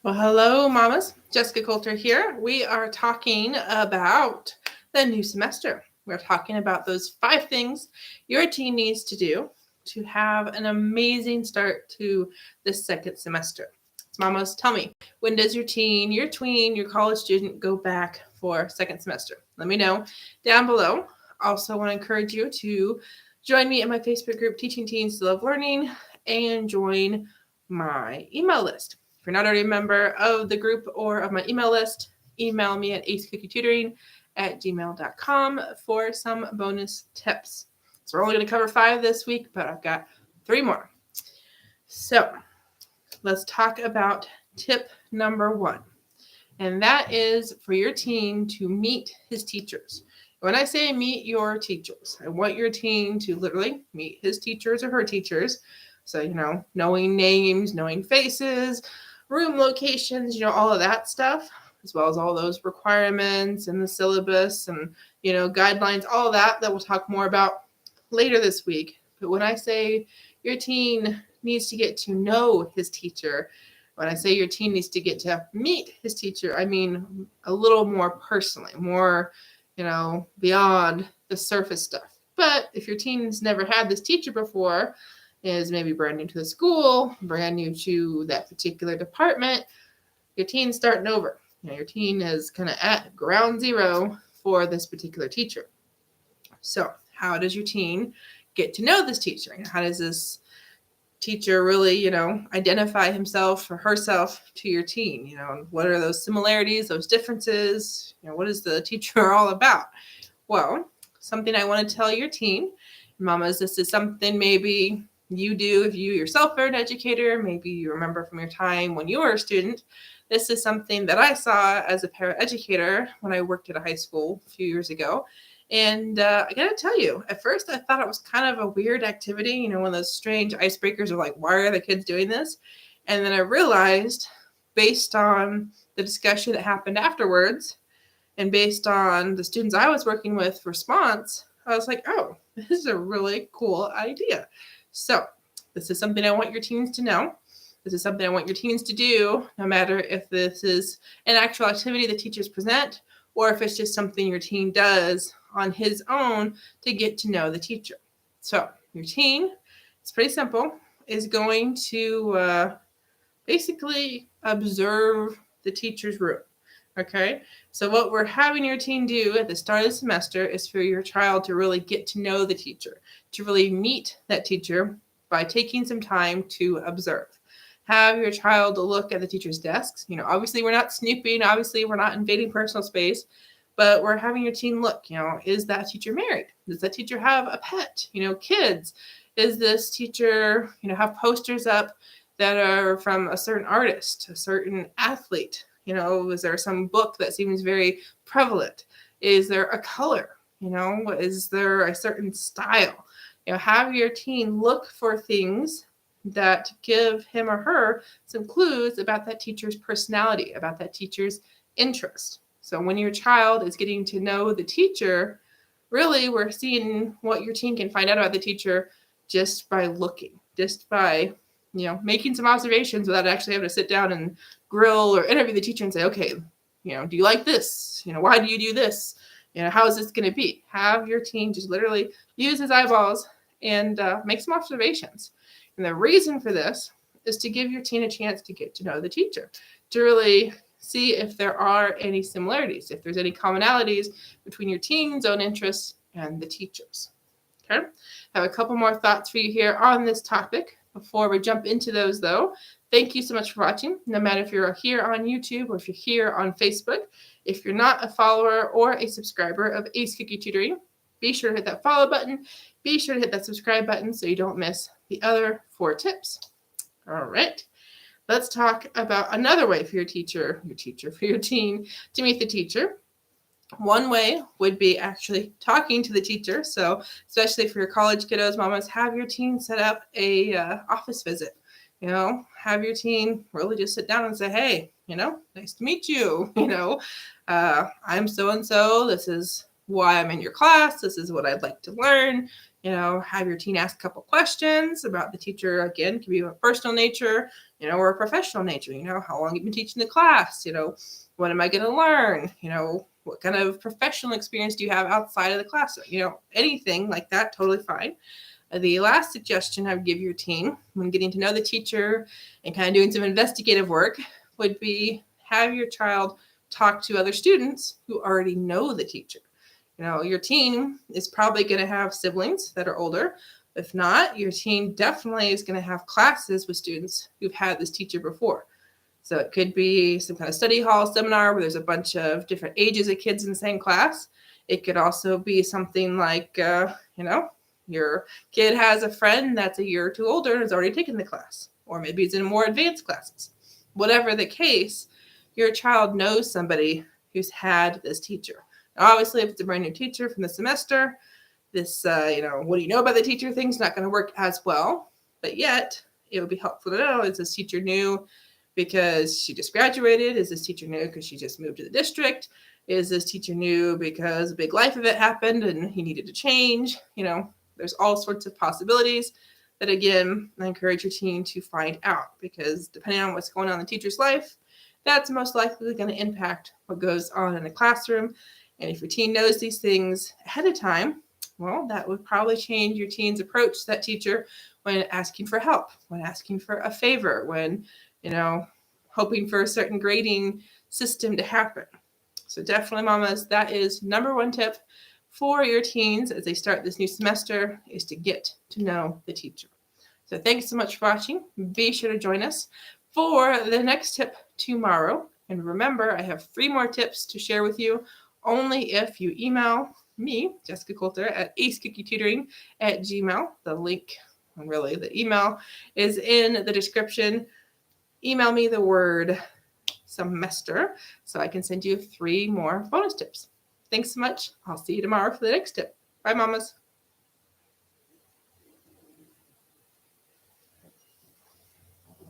Well, hello, mamas. Jessica Coulter here. We are talking about the new semester. We're talking about those 5 things your teen needs to do to have an amazing start to this second semester. So mamas, tell me, when does your teen, your tween, your college student go back for second semester? Let me know down below. Also, want to encourage you to join me in my Facebook group, Teaching Teens to Love Learning, and join my email list. If you're not already a member of the group or of my email list, email me at acecookietutoring@gmail.com for some bonus tips. So we're only going to cover 5 this week, but I've got 3 more. So let's talk about tip number 1. And that is for your teen to meet his teachers. When I say meet your teachers, I want your teen to literally meet his teachers or her teachers. So, knowing names, knowing faces, room locations, all of that stuff, as well as all those requirements and the syllabus and, guidelines, all of that we'll talk more about later this week. But when I say your teen needs to get to know his teacher, when I say your teen needs to get to meet his teacher, I mean a little more personally, more, beyond the surface stuff. But if your teen's never had this teacher before, is maybe brand new to the school, brand new to that particular department, your teen's starting over. Your teen is kind of at ground zero for this particular teacher. So how does your teen get to know this teacher? How does this teacher really, identify himself or herself to your teen? What are those similarities, those differences? What is the teacher all about? Well, something I want to tell your teen, mamas, this is something maybe you do if you yourself are an educator, maybe you remember from your time when you were a student. This is something that I saw as a paraeducator when I worked at a high school a few years ago. And I got to tell you, at first I thought it was kind of a weird activity, one of those strange icebreakers of like, why are the kids doing this? And then I realized, based on the discussion that happened afterwards, and based on the students I was working with response, I was like, oh, this is a really cool idea. So this is something I want your teens to know. This is something I want your teens to do, no matter if this is an actual activity the teachers present or if it's just something your teen does on his own to get to know the teacher. So your teen, it's pretty simple, is going to basically observe the teacher's room. Okay, so what we're having your teen do at the start of the semester is for your child to really get to know the teacher, to really meet that teacher by taking some time to observe. Have your child look at the teacher's desks. Obviously we're not snooping, obviously we're not invading personal space, but we're having your teen look, is that teacher married? Does that teacher have a pet? Kids. Is this teacher, have posters up that are from a certain artist, a certain athlete? Is there some book that seems very prevalent? Is there a color? Is there a certain style? Have your teen look for things that give him or her some clues about that teacher's personality, about that teacher's interest. So when your child is getting to know the teacher, really we're seeing what your teen can find out about the teacher just by looking, just by making some observations without actually having to sit down and grill or interview the teacher and say, okay, do you like this? Why do you do this? How is this going to be? Have your teen just literally use his eyeballs and make some observations. And the reason for this is to give your teen a chance to get to know the teacher, to really see if there are any similarities, if there's any commonalities between your teen's own interests and the teacher's. Okay, I have a couple more thoughts for you here on this topic. Before we jump into those, though, thank you so much for watching. No matter if you're here on YouTube or if you're here on Facebook, if you're not a follower or a subscriber of Ace Cookie Tutoring, be sure to hit that follow button. Be sure to hit that subscribe button so you don't miss the other 4 tips. All right, let's talk about another way for your teen to meet the teacher. One way would be actually talking to the teacher. So especially for your college kiddos, mamas, have your teen set up a office visit. Have your teen really just sit down and say, hey, nice to meet you. I'm so-and-so. This is why I'm in your class. This is what I'd like to learn. Have your teen ask a couple questions about the teacher. Again, it can be of a personal nature, or a professional nature. How long you've been teaching the class, what am I going to learn? What kind of professional experience do you have outside of the classroom? Anything like that, totally fine. The last suggestion I would give your teen when getting to know the teacher and kind of doing some investigative work would be have your child talk to other students who already know the teacher. Your teen is probably going to have siblings that are older. If not, your teen definitely is going to have classes with students who've had this teacher before. So it could be some kind of study hall seminar where there's a bunch of different ages of kids in the same class. It could also be something like, your kid has a friend that's a year or two older and has already taken the class, or maybe it's in more advanced classes. Whatever the case, your child knows somebody who's had this teacher. Now, obviously, if it's a brand new teacher from the semester, this, what do you know about the teacher thing's not going to work as well. But yet, it would be helpful to know, is this teacher new because she just graduated? Is this teacher new because she just moved to the district? Is this teacher new because a big life event happened and he needed to change? There's all sorts of possibilities that, again, I encourage your teen to find out, because depending on what's going on in the teacher's life, that's most likely going to impact what goes on in the classroom. And if your teen knows these things ahead of time, well, that would probably change your teen's approach to that teacher when asking for help, when asking for a favor, when, hoping for a certain grading system to happen. So definitely, mamas, that is number one tip for your teens as they start this new semester, is to get to know the teacher. So thanks so much for watching. Be sure to join us for the next tip tomorrow. And remember, I have 3 more tips to share with you, only if you email me, Jessica Coulter, at acecookie.tutoring@gmail. The link, really, the email is in the description. Email me the word semester so I can send you 3 more bonus tips. Thanks so much. I'll see you tomorrow for the next tip. Bye, mamas.